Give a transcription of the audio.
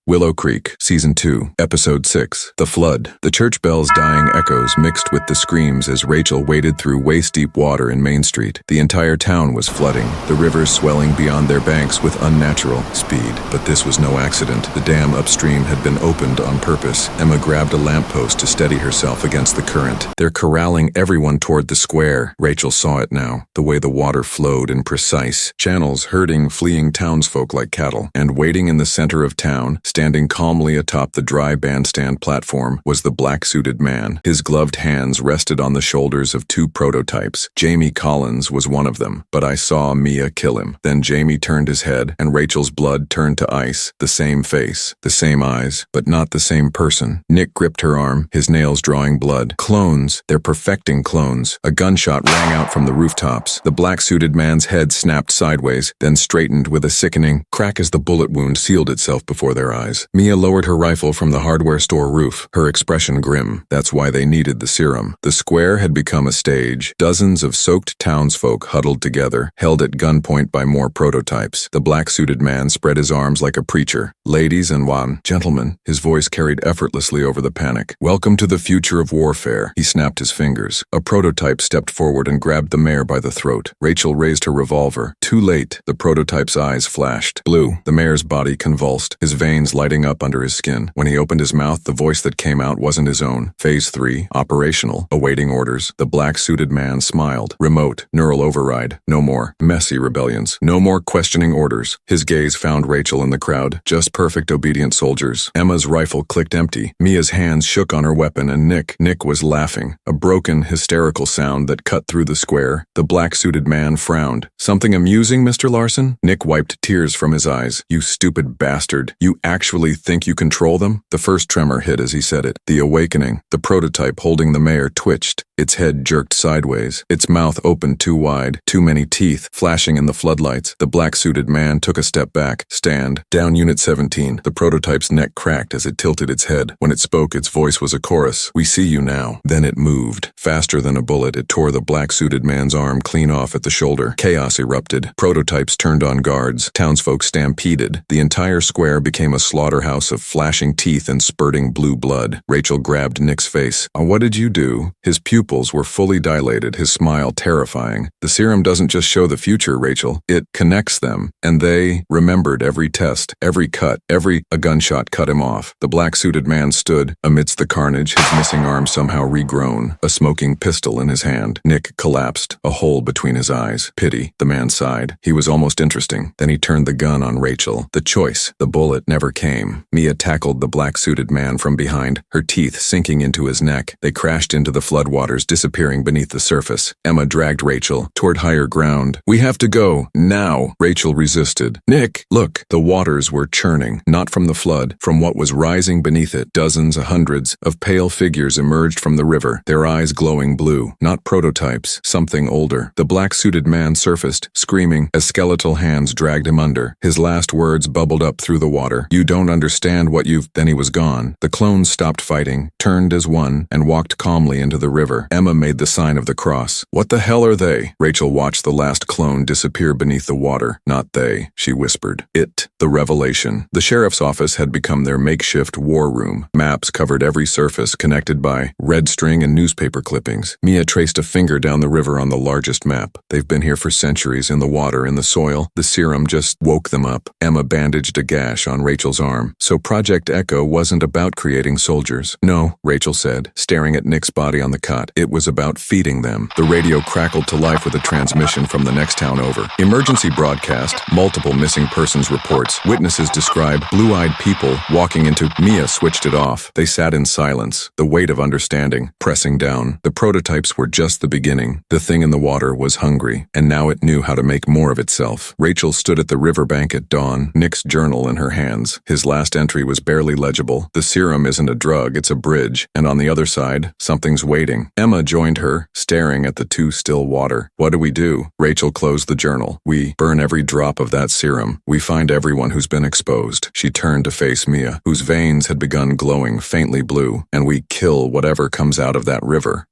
Willow Creek, Season 2, Episode 6, The Flood. The church bell's dying echoes mixed with the screams as Rachel waded through waist-deep water in Main Street. The entire town was flooding, the rivers swelling beyond their banks with unnatural speed. But this was no accident. The dam upstream had been opened on purpose. Emma grabbed a lamppost to steady herself against the current. They're corralling everyone toward the square. Rachel saw it now, the way the water flowed in precise channels, herding fleeing townsfolk like cattle. And waiting in the center of town, standing calmly atop the dry bandstand platform, was the black-suited man. His gloved hands rested on the shoulders of two prototypes. Jamie Collins was one of them, but I saw Mia kill him. Then Jamie turned his head, and Rachel's blood turned to ice. The same face, the same eyes, but not the same person. Nick gripped her arm, his nails drawing blood. Clones. They're perfecting clones. A gunshot rang out from the rooftops. The black-suited man's head snapped sideways, then straightened with a sickening crack as the bullet wound sealed itself before their eyes. Mia lowered her rifle from the hardware store roof, her expression grim. That's why they needed the serum. The square had become a stage. Dozens of soaked townsfolk huddled together, held at gunpoint by more prototypes. The black-suited man spread his arms like a preacher. Ladies and gentlemen, his voice carried effortlessly over the panic. Welcome to the future of warfare. He snapped his fingers. A prototype stepped forward and grabbed the mayor by the throat. Rachel raised her revolver. Too late. The prototype's eyes flashed blue. The mayor's body convulsed, his veins lighting up under his skin. When he opened his mouth, the voice that came out wasn't his own. Phase 3, operational, awaiting orders. The black-suited man smiled. Remote, neural override. No more messy rebellions. No more questioning orders. His gaze found Rachel in the crowd. Just perfect obedient soldiers. Emma's rifle clicked empty. Mia's hands shook on her weapon, and Nick was laughing. A broken, hysterical sound that cut through the square. The black-suited man frowned. Something amusing, Mr. Larson? Nick wiped tears from his eyes. You stupid bastard. You actually think you control them? The first tremor hit as he said it. The awakening. The prototype holding the mayor twitched. Its head jerked sideways. Its mouth opened too wide. Too many teeth flashing in the floodlights. The black-suited man took a step back. Stand. Down Unit 17. The prototype's neck cracked as it tilted its head. When it spoke, its voice was a chorus. We see you now. Then it moved. Faster than a bullet, it tore the black-suited man's arm clean off at the shoulder. Chaos erupted. Prototypes turned on guards. Townsfolk stampeded. The entire square became a slaughterhouse of flashing teeth and spurting blue blood. Rachel grabbed Nick's face. What did you do? His pupils were fully dilated, his smile terrifying. The serum doesn't just show the future, Rachel. It connects them. And they remembered every test, every cut, a gunshot cut him off. The black-suited man stood amidst the carnage, his missing arm somehow regrown, a smoking pistol in his hand. Nick collapsed, a hole between his eyes. Pity. The man sighed. He was almost interesting. Then he turned the gun on Rachel. The choice. The bullet never came. Mia tackled the black-suited man from behind, her teeth sinking into his neck. They crashed into the floodwaters, disappearing beneath the surface. Emma dragged Rachel toward higher ground. We have to go. Now. Rachel resisted. Nick, look. The waters were churning, not from the flood, from what was rising beneath it. Dozens, hundreds of pale figures emerged from the river, their eyes glowing blue. Not prototypes, something older. The black-suited man surfaced, screaming, as skeletal hands dragged him under. His last words bubbled up through the water. You don't understand what you've... Then he was gone. The clones stopped fighting, turned as one, and walked calmly into the river. Emma made the sign of the cross. What the hell are they? Rachel watched the last clone disappear beneath the water. Not they, she whispered. It. The revelation. The sheriff's office had become their makeshift war room. Maps covered every surface, connected by red string and newspaper clippings. Mia traced a finger down the river on the largest map. They've been here for centuries, in the water, in the soil. The serum just woke them up. Emma bandaged a gash on Rachel's arm. So Project Echo wasn't about creating soldiers. No, Rachel said, staring at Nick's body on the cot. It was about feeding them. The radio crackled to life with a transmission from the next town over. Emergency broadcast, multiple missing persons reports. Witnesses describe blue-eyed people walking into... Mia switched it off. They sat in silence, the weight of understanding pressing down. The prototypes were just the beginning. The thing in the water was hungry, and now it knew how to make more of itself. Rachel stood at the riverbank at dawn, Nick's journal in her hands. His last entry was barely legible. The serum isn't a drug, it's a bridge. And on the other side, something's waiting. Emma joined her, staring at the too still water. What do? Rachel closed the journal. We burn every drop of that serum. We find everyone who's been exposed. She turned to face Mia, whose veins had begun glowing faintly blue. And we kill whatever comes out of that river.